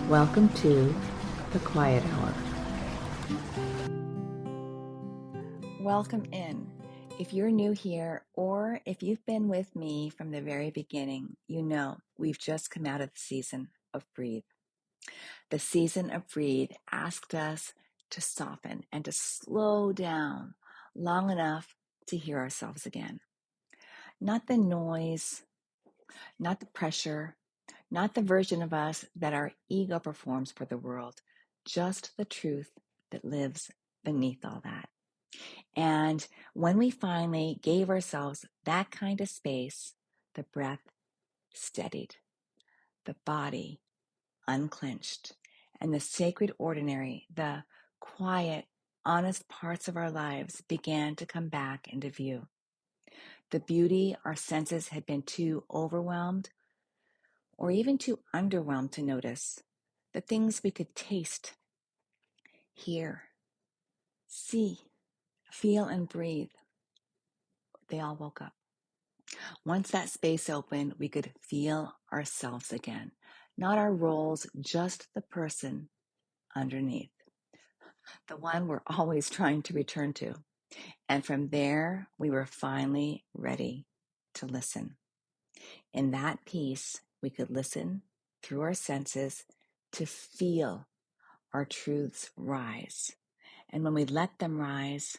Welcome to the Quiet Hour. Welcome in. If you're new here, or if you've been with me from the very beginning, you know we've just come out of the season of Breathe. The season of Breathe asked us to soften and to slow down long enough to hear ourselves again. Not the noise, not the pressure, not the version of us that our ego performs for the world, just the truth that lives beneath all that. And when we finally gave ourselves that kind of space, the breath steadied, the body unclenched, and the sacred ordinary, the quiet, honest parts of our lives began to come back into view. The beauty our senses had been too overwhelmed or even too underwhelmed to notice, the things we could taste, hear, see, feel, and breathe, they all woke up. Once that space opened, we could feel ourselves again, not our roles, just the person underneath, the one we're always trying to return to. And from there, we were finally ready to listen. In that peace, we could listen through our senses to feel our truths rise. And when we let them rise,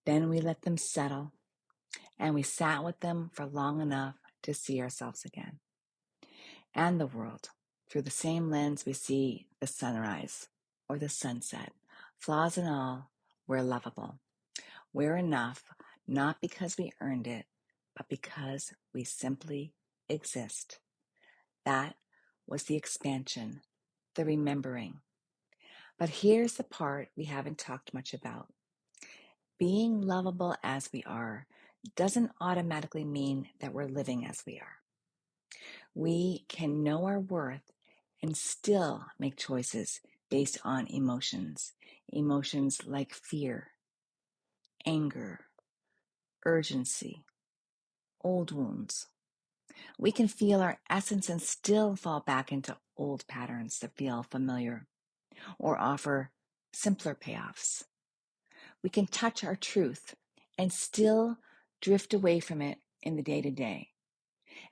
then we let them settle, and we sat with them for long enough to see ourselves again and the world through the same lens we see the sunrise or the sunset. Flaws and all, we're lovable. We're enough, not because we earned it, but because we simply exist. That was the expansion, the remembering. But here's the part we haven't talked much about. Being lovable as we are doesn't automatically mean that we're living as we are. We can know our worth and still make choices based on emotions. Emotions like fear, anger, urgency, old wounds. We can feel our essence and still fall back into old patterns that feel familiar or offer simpler payoffs. We can touch our truth and still drift away from it in the day-to-day.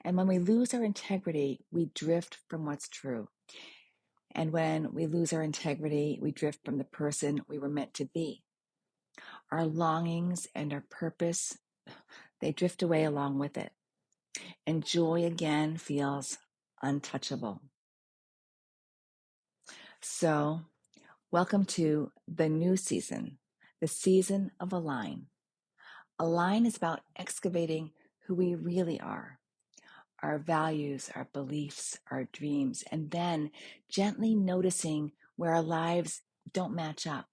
And when we lose our integrity, we drift from what's true. And when we lose our integrity, we drift from the person we were meant to be. Our longings and our purpose, they drift away along with it. And joy again feels untouchable. So, welcome to the new season, the season of Align. Align is about excavating who we really are, our values, our beliefs, our dreams, and then gently noticing where our lives don't match up.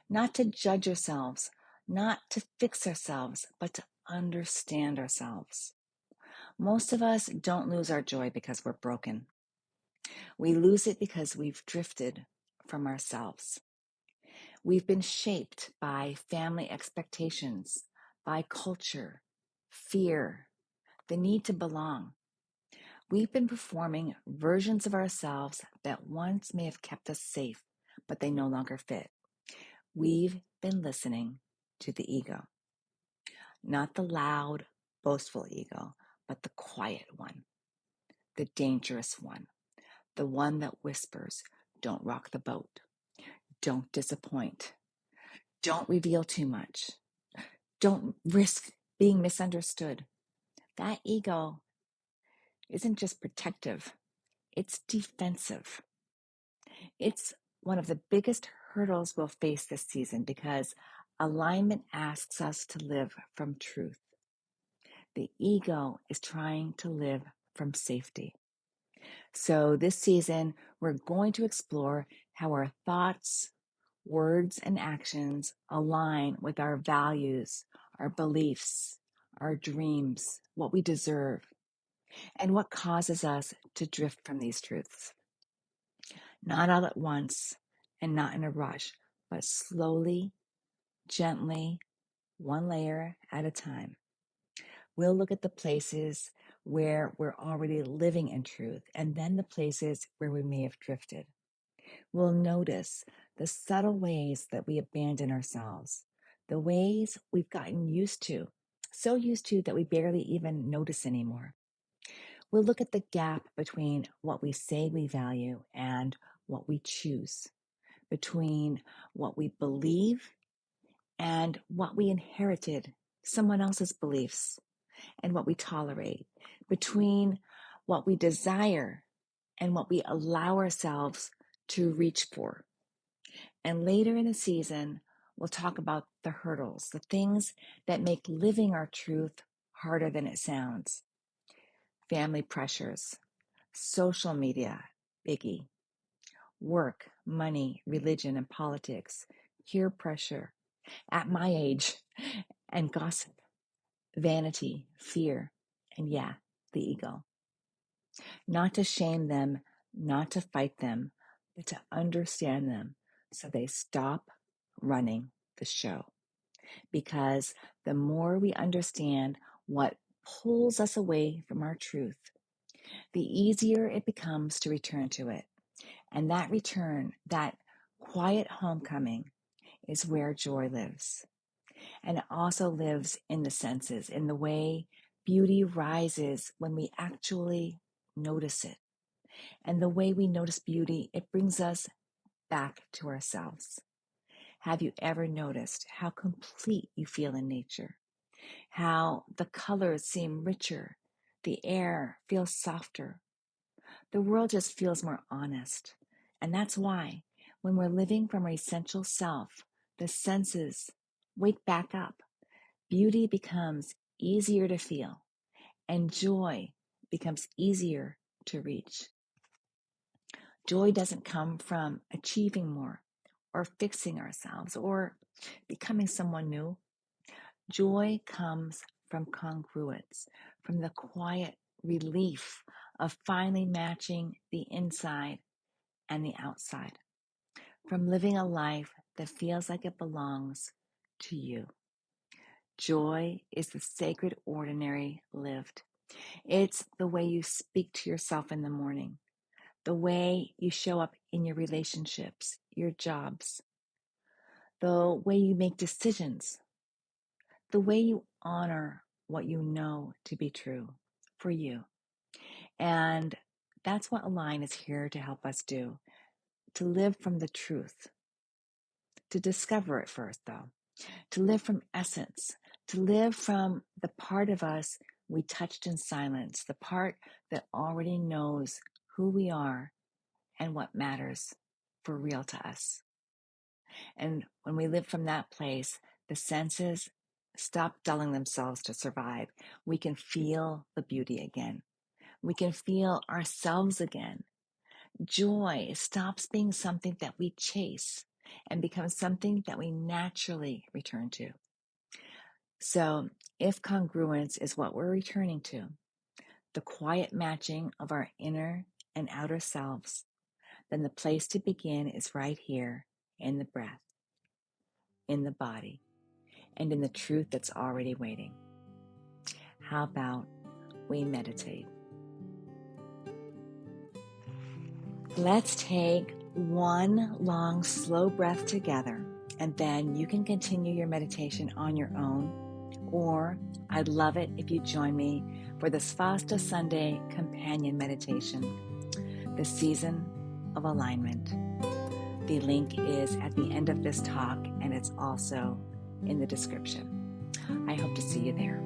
Not to judge ourselves, not to fix ourselves, but to understand ourselves. Most of us don't lose our joy because we're broken. We lose it because we've drifted from ourselves. We've been shaped by family expectations, by culture, fear, the need to belong. We've been performing versions of ourselves that once may have kept us safe, but they no longer fit. We've been listening to the ego, not the loud, boastful ego, but the quiet one, the dangerous one, the one that whispers, don't rock the boat, don't disappoint, don't reveal too much, don't risk being misunderstood. That ego isn't just protective, it's defensive. It's one of the biggest hurdles we'll face this season because alignment asks us to live from truth. The ego is trying to live from safety. So this season, we're going to explore how our thoughts, words, and actions align with our values, our beliefs, our dreams, what we deserve, and what causes us to drift from these truths. Not all at once and not in a rush, but slowly, gently, one layer at a time. We'll look at the places where we're already living in truth, and then the places where we may have drifted. We'll notice the subtle ways that we abandon ourselves, the ways we've gotten used to, so used to that we barely even notice anymore. We'll look at the gap between what we say we value and what we choose, between what we believe and what we inherited, someone else's beliefs, and what we tolerate, between what we desire and what we allow ourselves to reach for. And later in the season, we'll talk about the hurdles, the things that make living our truth harder than it sounds. Family pressures, social media, biggie, work, money, religion, and politics, peer pressure, at my age, and gossip, vanity, fear, and yeah, the ego. Not to shame them, not to fight them, but to understand them so they stop running the show. Because the more we understand what pulls us away from our truth, the easier it becomes to return to it. And that return, that quiet homecoming, is where joy lives. And it also lives in the senses, in the way beauty rises when we actually notice it. And the way we notice beauty, it brings us back to ourselves. Have you ever noticed how complete you feel in nature? How the colors seem richer, the air feels softer, the world just feels more honest. And that's why, when we're living from our essential self, the senses wake back up. Beauty becomes easier to feel, and joy becomes easier to reach. Joy doesn't come from achieving more or fixing ourselves or becoming someone new. Joy comes from congruence, from the quiet relief of finally matching the inside and the outside, from living a life that feels like it belongs to you. Joy is the sacred ordinary lived. It's the way you speak to yourself in the morning, the way you show up in your relationships, your jobs, the way you make decisions, the way you honor what you know to be true for you. And that's what Align is here to help us do, to live from the truth, to discover it first, though, to live from essence, to live from the part of us we touched in silence, the part that already knows who we are and what matters for real to us. And when we live from that place, the senses stop dulling themselves to survive. We can feel the beauty again. We can feel ourselves again. Joy stops being something that we chase and becomes something that we naturally return to. So, if congruence is what we're returning to, the quiet matching of our inner and outer selves, then the place to begin is right here in the breath, in the body, and in the truth that's already waiting. How about we meditate? Let's take one long, slow breath together, and then you can continue your meditation on your own, or I'd love it if you join me for this Fasta Sunday companion meditation, the season of alignment. The link is at the end of this talk, and it's also in the description. I hope to see you there.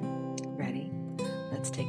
Ready? Let's take